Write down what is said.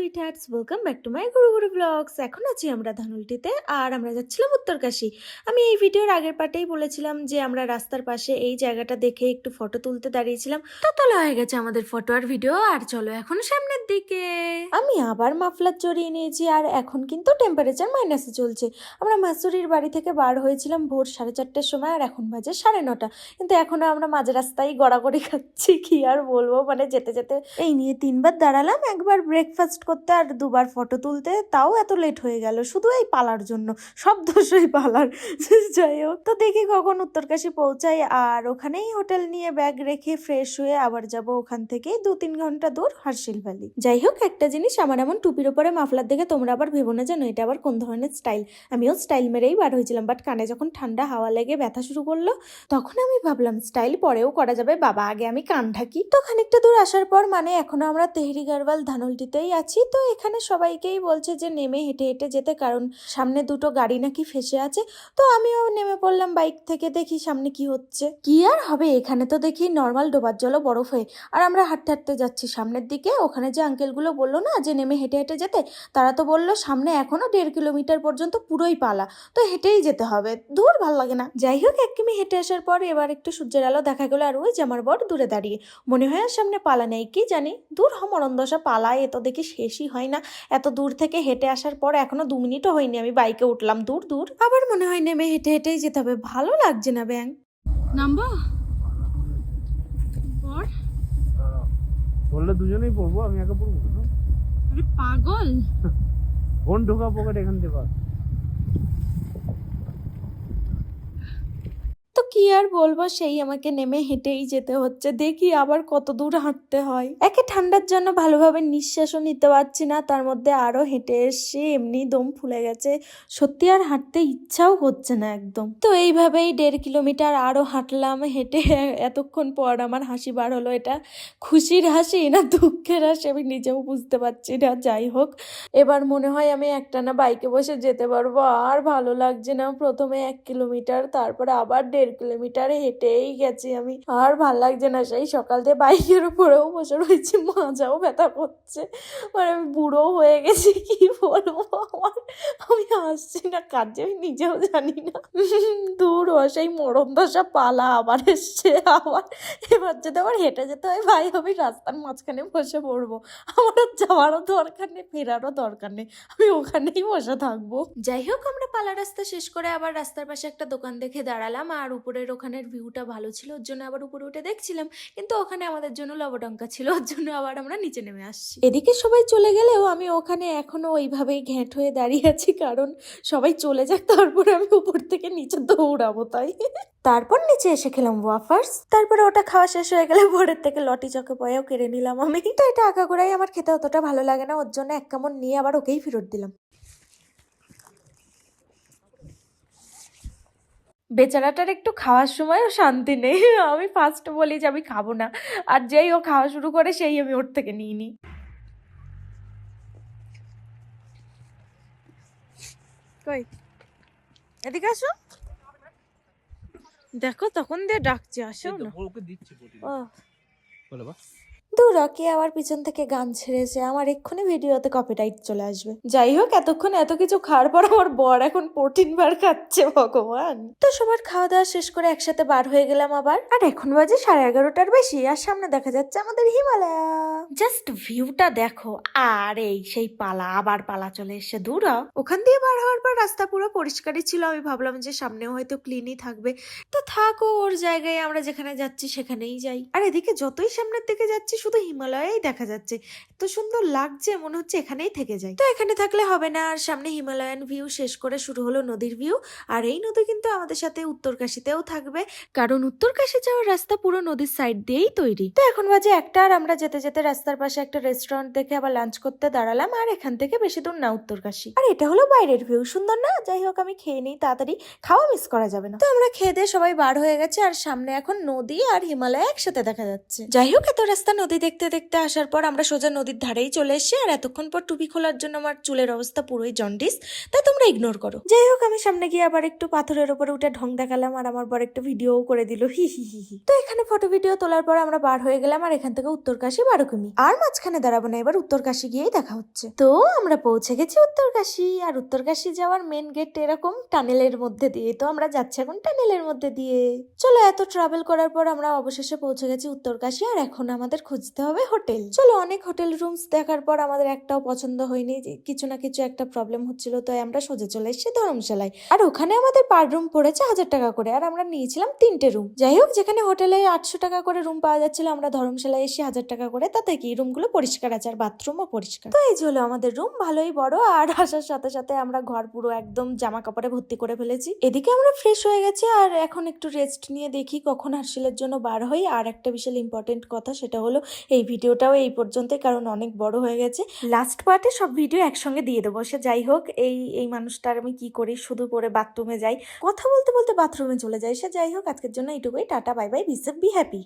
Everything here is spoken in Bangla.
Sweet hertz, welcome back to my Guru Guru blogs. এখন আছি আমরা ধানুলটিতে আর আমরা যাচ্ছিলাম উত্তরকাশী। আমি এই ভিডিওর আগের পার্টেই বলেছিলাম যে আমরা রাস্তার পাশে এই জায়গাটা দেখে একটু ফটো তুলতে দাঁড়িয়েছিলাম, তো তোলা হয়ে গেছে আমাদের ফটো আর ভিডিও। আর চলো এখন সামনের দিকে। আমি আবার মাফলার জড়িয়ে নিয়েছি আর এখন কিন্তু টেম্পারেচার মাইনাসে চলছে। আমরা মাসুরির বাড়ি থেকে বার হয়েছিলাম ভোর 4:30টার সময় আর এখন বাজে 9:30, কিন্তু এখনো আমরা মাঝ রাস্তায় গড়াগড়ি খাচ্ছি। কি আর বলবো, মানে যেতে যেতে এই নিয়ে 3বার দাঁড়ালাম, একবার ব্রেকফাস্ট করতে আর 2বার ফটো তুলতে, তাও এত লেট হয়ে গেল শুধু এই পালার জন্য। সব দোষ ওই পালার। যাই হোক, তো দেখি কখন উত্তরকাশী পৌঁছাই আর ওখানেই হোটেল নিয়ে ব্যাগ রেখে ফ্রেশ হয়ে আবার যাব ওখান থেকে 2-3 ঘন্টা দূর হার্শিল ভ্যালি। যাই হোক, একটা জিনিস, আমার এমন টুপির ওপরে মাফলার দেখে তোমরা আবার ভেবো না যেন এটা আবার কোন ধরনের স্টাইল। আমিও স্টাইল মেরেই বার হয়েছিলাম, বাট কানে যখন ঠান্ডা হাওয়া লেগে ব্যথা শুরু করলো তখন আমি ভাবলাম স্টাইল পরেও করা যাবে, বাবা আগে আমি কান ঢাকি। তো খানিকটা দূর আসার পর, মানে এখনো আমরা তেহরি গারওয়াল ধানলটিতেই আছি, তো এখানে সবাইকেই বলছে যে নেমে হেঁটে হেঁটে যেতে, কারণ সামনে 2টো গাড়ি নাকি ফেসে আছে। তো আমিও নেমে পড়লাম বাইক থেকে, দেখি সামনে কি হচ্ছে। কি আর হবে, এখানে তো দেখি নর্মাল ডোবার জলও বরফ হয়ে। আর আমরা হাঁটতে হাঁটতে যাচ্ছি সামনের দিকে। ওখানে যে আঙ্কেলগুলো বললো না যে নেমে হেঁটে হেঁটে যেতে, তারা তো বললো সামনে এখনো 1.5 কিলোমিটার পর্যন্ত পুরোই পালা, তো হেঁটেই যেতে হবে। দূর ভাল লাগে না। যাই হোক, 1 কিমি হেঁটে আসার পর এবার একটু সূর্যের আলো দেখা গেলো আর ওই যে আমার বর দূরে দাঁড়িয়ে। মনে হয় আর সামনে পালা নেই, কি জানি। দূর মরণদশা, পালায় এ তো দেখি শেষই হয় না। এত দূর থেকে হেঁটে আসার পর এখনো 2 মিনিটও হয়নি আমি বাইকে উঠলাম। দূর দূর আবার মনে হয় নেমে হেঁটে হেঁটেই যেতে হবে। ভালো লাগছে না ব্যাং। নামবো বর, বললে দুজনেই পড়বো, আমি একা পড়বো না। আরে পাগল। ফোন ঢোকা পকেট এখান থেকে। তো কি আর বলবো, সেই আমাকে নেমে হেঁটেই যেতে হচ্ছে। দেখি আবার কত দূর হাঁটতে হয়। একে ঠান্ডার জন্য ভালোভাবে নিঃশ্বাসও নিতে পারছি না, তার মধ্যে আরো হেঁটে এসে এমনি দম ফুলে গেছে। সত্যি আর হাঁটতে ইচ্ছাও হচ্ছে না একদম। তো এইভাবেই 1.5 কিলোমিটার আরো হাঁটলাম। হেঁটে এতক্ষণ পর আমার হাসি বার হলো। এটা খুশির হাসি না দুঃখের হাসি আমি নিজেও বুঝতে পারছি না। যাই হোক, এবার মনে হয় আমি একটানা বাইকে বসে যেতে পারবো। আর ভালো লাগছে না। প্রথমে 1 কিলোমিটার, তারপরে আবার 1.5 কিলোমিটার হেঁটেই গেছি আমি। আর ভাল লাগছে না। সেই সকাল থেকে বাইকের উপরেও বসে রয়েছি, মাজাও ব্যথা করছে। মানে আমি বুড়ো হয়ে গেছি, কি বলবো। আমি হাসছি না কাজে, আমি নিজেও জানি না। দূর সেই মরণ দশা পালা আবার এসছে। আবার এবার যদি আবার হেঁটে যেতে হয়, ভাই আমি রাস্তার মাঝখানে বসে পড়বো। আমার আর যাওয়ারও দরকার নেই, ফেরারও দরকার নেই, আমি ওখানেই বসে থাকবো। যাই হোক, আমরা পালা রাস্তা শেষ করে আবার রাস্তার পাশে একটা দোকান দেখে দাঁড়ালাম। আর উপরের ওখানের ভিউটা ভালো ছিল, ওর জন্য আবার উপরে উঠে দেখছিলাম, কিন্তু ওখানে আমাদের জন্য লবডঙ্কা ছিল, ওর জন্য আবার আমরা নিচে নেমে আসছি। এদিকে সবাই চলে গেলেও আমি ওখানে এখনো ওইভাবেই ঘ্যাঁট হয়ে দাঁড়িয়ে আছি, কারণ সবাই চলে যাক তারপরে আমি উপর থেকে নিচে দৌড়াবো তাই। তারপর নিচে এসে খেলাম ওয়াফার্স। তারপরে ওটা খাওয়া শেষ হয়ে গেলে ভোরের থেকে লটি চকে পয়েও কেড়ে নিলাম আমি। তো এটা আগাগোড়াই আমার খেতে অতটা ভালো লাগে না, ওর জন্য 1 কামড় নিয়ে আবার ওকেই ফেরত দিলাম। বেচারাটার একটু খাওয়ার সময়ও শান্তি নেই। আমি ফার্স্ট বলি যে আমি খাবো না, আর যেই ও খাওয়া শুরু করে সেই আমি ওর থেকে নিয়ে নিই। কই এদিকে আসো, দেখো তখন দিয়ে ডাকছে, আসো না। ওকে দিচ্ছি বটি। ও বলে বা দূর, কে আবার পিছন থেকে গান ছেড়েছে, আমার এক্ষুনি ভিডিওতে কপিরাইট চলে আসবে। যাই হোক, এতক্ষণ এত কিছু খাওয়ার পর আমার বর এখন প্রোটিন বার খাচ্ছে, ভগবান। তো সবার খাওয়া দাওয়া শেষ করে একসাথে বার হয়ে গেলাম আবার। আর এখন বাজে 11:30টার বেশি, আর সামনে দেখা যাচ্ছে আমাদের হিমালয়। জাস্ট ভিউটা দেখো। আর এই সেই পালা, আবার পালা চলে এসে। দূর ওখান দিয়ে বার হওয়ার পর রাস্তা পুরো পরিষ্কারই ছিল। আমি ভাবলাম যে সামনেও হয়তো ক্লিনই থাকবে, তো থাকো ওর জায়গায়, আমরা যেখানে যাচ্ছি সেখানেই যাই। আর এদিকে যতই সামনের দিকে যাচ্ছি শুধু হিমালয়ই দেখা যাচ্ছে, এত সুন্দর লাগছে, মনে হচ্ছে এখানেই থেকে যাই। তো এখানে থাকলে হবে না, আর সামনে হিমালয়ান ভিউ শেষ করে শুরু হলো নদীর ভিউ। আর এই নদী কিন্তু আমাদের সাথে উত্তরকাশীতেও থাকবে, কারণ উত্তরকাশী যাওয়ার রাস্তা পুরো নদীর সাইড দিয়েই তৈরি। তো এখন বাজে 1টা, আর আমরা যেতে যেতে রাস্তার পাশে একটা রেস্টুরেন্ট দেখে আবার লাঞ্চ করতে দাঁড়ালাম। আর এখান থেকে বেশি দূর না উত্তরকাশী। আর এটা হলো বাইরের ভিউ, সুন্দর না? যাই হোক, আমি খেয়ে নিই তাড়াতাড়ি, খাওয়া মিস করা যাবে না। তো আমরা খেয়ে দিয়ে সবাই বার হয়ে গেছে, আর সামনে এখন নদী আর হিমালয় একসাথে দেখা যাচ্ছে। যাই হোক, এত রাস্তা নদী নদী দেখতে দেখতে আসার পর আমরা সোজা নদীর ধারেই চলে এসেছি। আর এতক্ষণ পর টুপি খোলার জন্য আমার চুলের অবস্থা পুরোই জন্ডিস, তাই তোমরা ইগনোর করো। যাই হোক, আমি সামনে গিয়ে আবার একটু পাথরের উপরে উঠে ঢং দেখালাম, আর আমার বর একটু ভিডিও করে দিল, হি হি হি হি। তো এখানে ফটো ভিডিও তোলার পর আমরা বার হয়ে গেলাম, আর এখান থেকে উত্তরকাশী 12 কিমি। আর মাঝখানে দাঁড়াবো না, এবার উত্তরকাশী গিয়েই দেখা হচ্ছে। তো আমরা পৌঁছে গেছি উত্তরকাশী। আর উত্তরকাশী যাওয়ার মেন গেট এরকম টানেলের মধ্যে দিয়ে, তো আমরা যাচ্ছি এখন টানেলের মধ্যে দিয়ে। চলো, এত ট্রাভেল করার পর আমরা অবশেষে পৌঁছে গেছি উত্তরকাশী। আর এখন আমাদের খুঁজতে হবে হোটেল। চলো, অনেক হোটেল রুমস দেখার পর আমাদের একটাও পছন্দ হয়নি, কিছু না কিছু একটা প্রবলেম হচ্ছিল, তাই আমরা সোজা চলে এসেছি ধর্মশালায়। আর ওখানে আমাদের পার রুম পড়েছে 1000 টাকা করে, আর আমরা নিয়েছিলাম 3টে রুম। যাই হোক, যেখানে হোটেলে 800 টাকা করে রুম পাওয়া যাচ্ছিল, আমরা ধর্মশালায় এসে 1000 টাকা করে। তাতে কি, রুমগুলো পরিষ্কার আছে আর বাথরুমও পরিষ্কার। তো এই যে হলো আমাদের রুম, ভালোই বড়। আর আসার সাথে সাথে আমরা ঘর পুরো একদম জামা কাপড়ে ভর্তি করে ফেলেছি। এদিকে আমরা ফ্রেশ হয়ে গেছি, আর এখন একটু রেস্ট নিয়ে দেখি কখন হার্সেলের জন্য বার হই। আর একটা বিশাল ইম্পর্টেন্ট কথা, সেটা হলো এই ভিডিওটাও এই পর্যন্তই, কারণ অনেক বড় হয়ে গেছে। লাস্ট পার্টে সব ভিডিও একসঙ্গে দিয়ে দেবো। সে যাই হোক, এই মানুষটার আমি কি করি, শুধু পরে বাথরুমে যাই, কথা বলতে বলতে বাথরুমে চলে যাই। সে যাই হোক, আজকের জন্য এইটুকুই। Tata, bye bye, be safe, be happy.